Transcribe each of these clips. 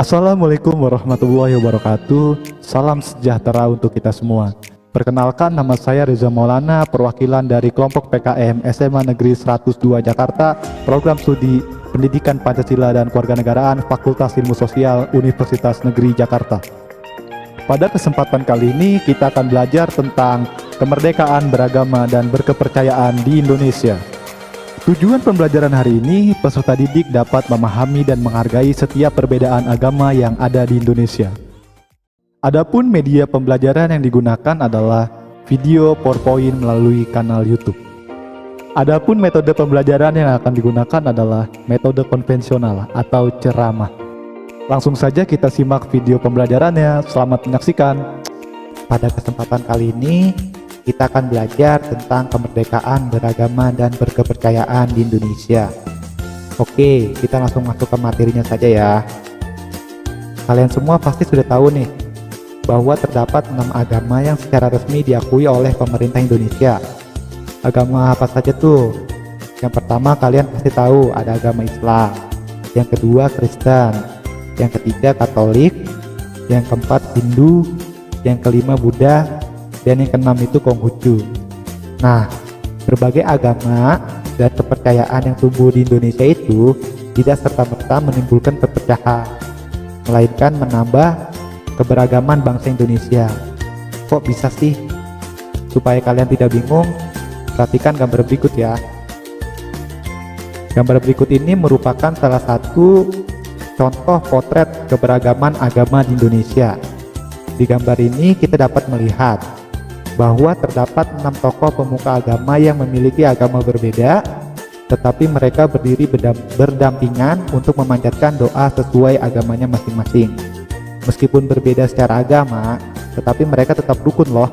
Assalamualaikum warahmatullahi wabarakatuh. Salam sejahtera untuk kita semua. Perkenalkan, nama saya Reza Maulana, perwakilan dari kelompok PKM SMA Negeri 102 Jakarta, program studi Pendidikan Pancasila dan Kewarganegaraan Fakultas Ilmu Sosial Universitas Negeri Jakarta. Pada kesempatan kali ini kita akan belajar tentang kemerdekaan beragama dan berkepercayaan di Indonesia. Tujuan pembelajaran hari ini, peserta didik dapat memahami dan menghargai setiap perbedaan agama yang ada di Indonesia. Adapun media pembelajaran yang digunakan adalah video, PowerPoint melalui kanal YouTube. Adapun metode pembelajaran yang akan digunakan adalah metode konvensional atau ceramah. Langsung saja kita simak video pembelajarannya. Selamat menyaksikan. Pada kesempatan kali ini, kita akan belajar tentang kemerdekaan beragama dan berkepercayaan di Indonesia. Oke, kita langsung masuk ke materinya saja ya. Kalian semua pasti sudah tahu nih, bahwa terdapat 6 agama yang secara resmi diakui oleh pemerintah Indonesia. Agama apa saja tuh? Yang pertama kalian pasti tahu ada agama Islam, yang kedua Kristen, yang ketiga Katolik, yang keempat Hindu, yang kelima Buddha, dan yang keenam itu Konghucu. Nah, berbagai agama dan kepercayaan yang tumbuh di Indonesia itu tidak serta-merta menimbulkan perpecahan, melainkan menambah keberagaman bangsa Indonesia. Kok bisa sih? Supaya kalian tidak bingung, perhatikan gambar berikut ya. Gambar berikut ini merupakan salah satu contoh potret keberagaman agama di Indonesia. Di gambar ini kita dapat melihat bahwa terdapat 6 tokoh pemuka agama yang memiliki agama berbeda, tetapi mereka berdiri berdampingan untuk memanjatkan doa sesuai agamanya masing-masing. Meskipun berbeda secara agama, tetapi mereka tetap rukun loh.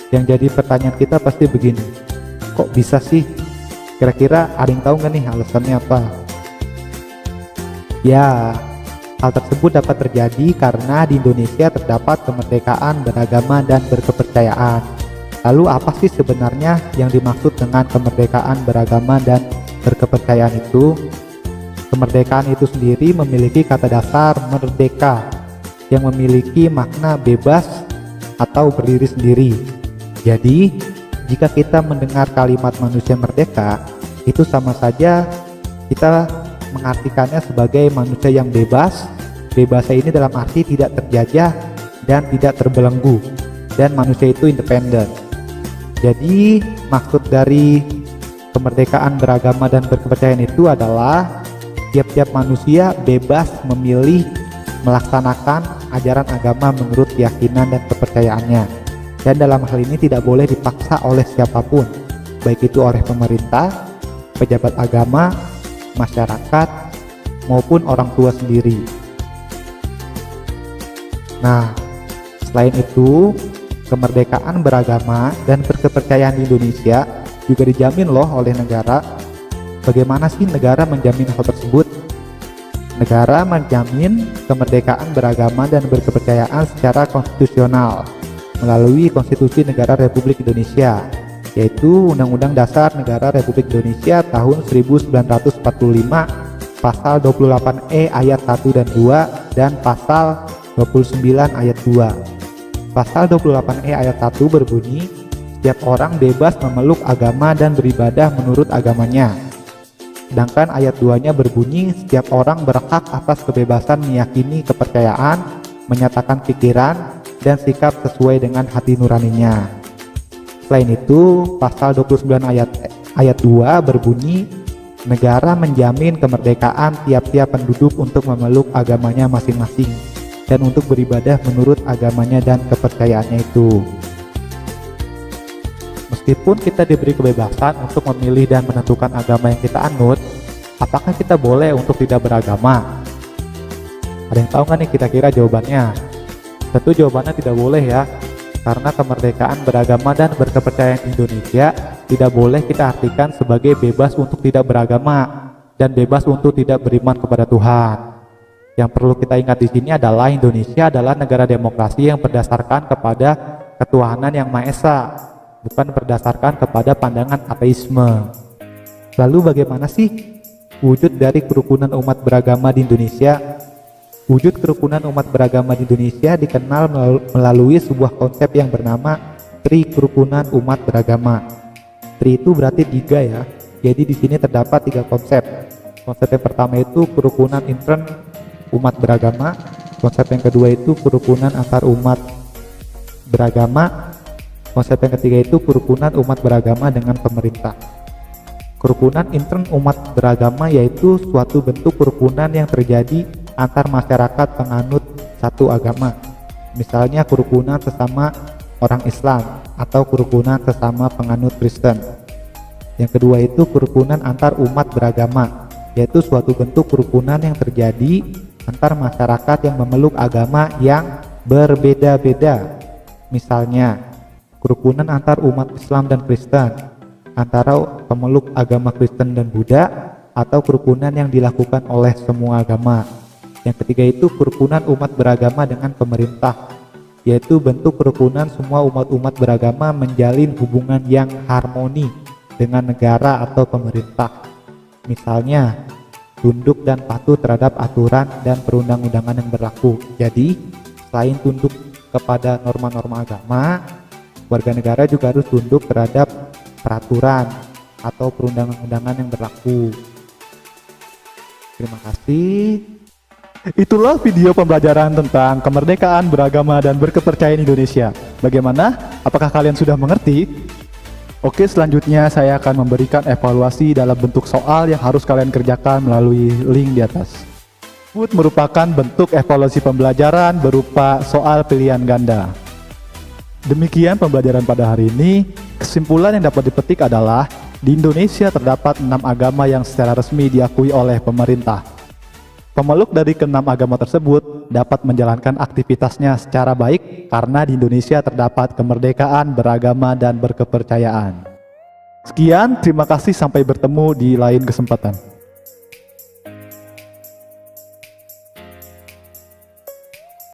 Yang jadi pertanyaan kita pasti begini, kok bisa sih? Kira-kira ada yang tahu nggak nih alasannya apa? Ya, hal tersebut dapat terjadi karena di Indonesia terdapat kemerdekaan beragama dan berkepercayaan. Lalu apa sih sebenarnya yang dimaksud dengan kemerdekaan beragama dan berkepercayaan itu? Kemerdekaan itu sendiri memiliki kata dasar merdeka yang memiliki makna bebas atau berdiri sendiri. Jadi, jika kita mendengar kalimat manusia merdeka, itu sama saja kita mengartikannya sebagai manusia yang bebas. Bebasnya ini dalam arti tidak terjajah dan tidak terbelenggu, dan manusia itu independen. Jadi maksud dari kemerdekaan beragama dan berkepercayaan itu adalah tiap-tiap manusia bebas memilih melaksanakan ajaran agama menurut keyakinan dan kepercayaannya, dan dalam hal ini tidak boleh dipaksa oleh siapapun, baik itu oleh pemerintah, pejabat agama, masyarakat, maupun orang tua sendiri. Nah, selain itu, kemerdekaan beragama dan berkepercayaan di Indonesia juga dijamin loh oleh negara. Bagaimana sih negara menjamin hal tersebut? Negara menjamin kemerdekaan beragama dan berkepercayaan secara konstitusional melalui Konstitusi Negara Republik Indonesia, yaitu Undang-Undang Dasar Negara Republik Indonesia tahun 1945, Pasal 28E ayat 1 dan 2, dan Pasal 29 ayat 2. Pasal 28E ayat 1 berbunyi, setiap orang bebas memeluk agama dan beribadah menurut agamanya. Sedangkan ayat 2-nya berbunyi, setiap orang berhak atas kebebasan meyakini kepercayaan, menyatakan pikiran, dan sikap sesuai dengan hati nuraninya. Selain itu, pasal 29 ayat 2 berbunyi, negara menjamin kemerdekaan tiap-tiap penduduk untuk memeluk agamanya masing-masing dan untuk beribadah menurut agamanya dan kepercayaannya itu. Meskipun kita diberi kebebasan untuk memilih dan menentukan agama yang kita anut, apakah kita boleh untuk tidak beragama? Ada yang tahu nggak nih kira-kira jawabannya? Tentu jawabannya tidak boleh ya, karena kemerdekaan beragama dan berkepercayaan Indonesia tidak boleh kita artikan sebagai bebas untuk tidak beragama dan bebas untuk tidak beriman kepada Tuhan. Yang perlu kita ingat di sini adalah Indonesia adalah negara demokrasi yang berdasarkan kepada ketuhanan yang Maha Esa, bukan berdasarkan kepada pandangan ateisme. Lalu bagaimana sih wujud dari kerukunan umat beragama di Indonesia? Wujud kerukunan umat beragama di Indonesia dikenal melalui sebuah konsep yang bernama Tri Kerukunan Umat Beragama. Tri itu berarti 3 ya. Jadi di sini terdapat 3 konsep. Konsep yang pertama itu kerukunan intern umat beragama. Konsep yang kedua itu kerukunan antar umat beragama. Konsep yang ketiga itu kerukunan umat beragama dengan pemerintah. Kerukunan intern umat beragama yaitu suatu bentuk kerukunan yang terjadi antar masyarakat penganut satu agama. Misalnya kerukunan sesama orang Islam atau kerukunan sesama penganut Kristen. Yang kedua itu kerukunan antar umat beragama, yaitu suatu bentuk kerukunan yang terjadi antar masyarakat yang memeluk agama yang berbeda-beda. Misalnya kerukunan antar umat Islam dan Kristen, antara pemeluk agama Kristen dan Buddha, atau kerukunan yang dilakukan oleh semua agama. Yang ketiga itu kerukunan umat beragama dengan pemerintah, yaitu bentuk kerukunan semua umat-umat beragama menjalin hubungan yang harmoni dengan negara atau pemerintah. Misalnya, tunduk dan patuh terhadap aturan dan perundang-undangan yang berlaku. Jadi, selain tunduk kepada norma-norma agama, warga negara juga harus tunduk terhadap peraturan atau perundang-undangan yang berlaku. Terima kasih. Itulah video pembelajaran tentang kemerdekaan beragama dan berkepercayaan Indonesia. Bagaimana? Apakah kalian sudah mengerti? Oke, selanjutnya saya akan memberikan evaluasi dalam bentuk soal yang harus kalian kerjakan melalui link di atas. Tersebut merupakan bentuk evaluasi pembelajaran berupa soal pilihan ganda. Demikian pembelajaran pada hari ini. Kesimpulan yang dapat dipetik adalah di Indonesia terdapat 6 agama yang secara resmi diakui oleh pemerintah. Pemeluk dari ke-6 agama tersebut dapat menjalankan aktivitasnya secara baik karena di Indonesia terdapat kemerdekaan beragama dan berkepercayaan. Sekian, terima kasih, sampai bertemu di lain kesempatan.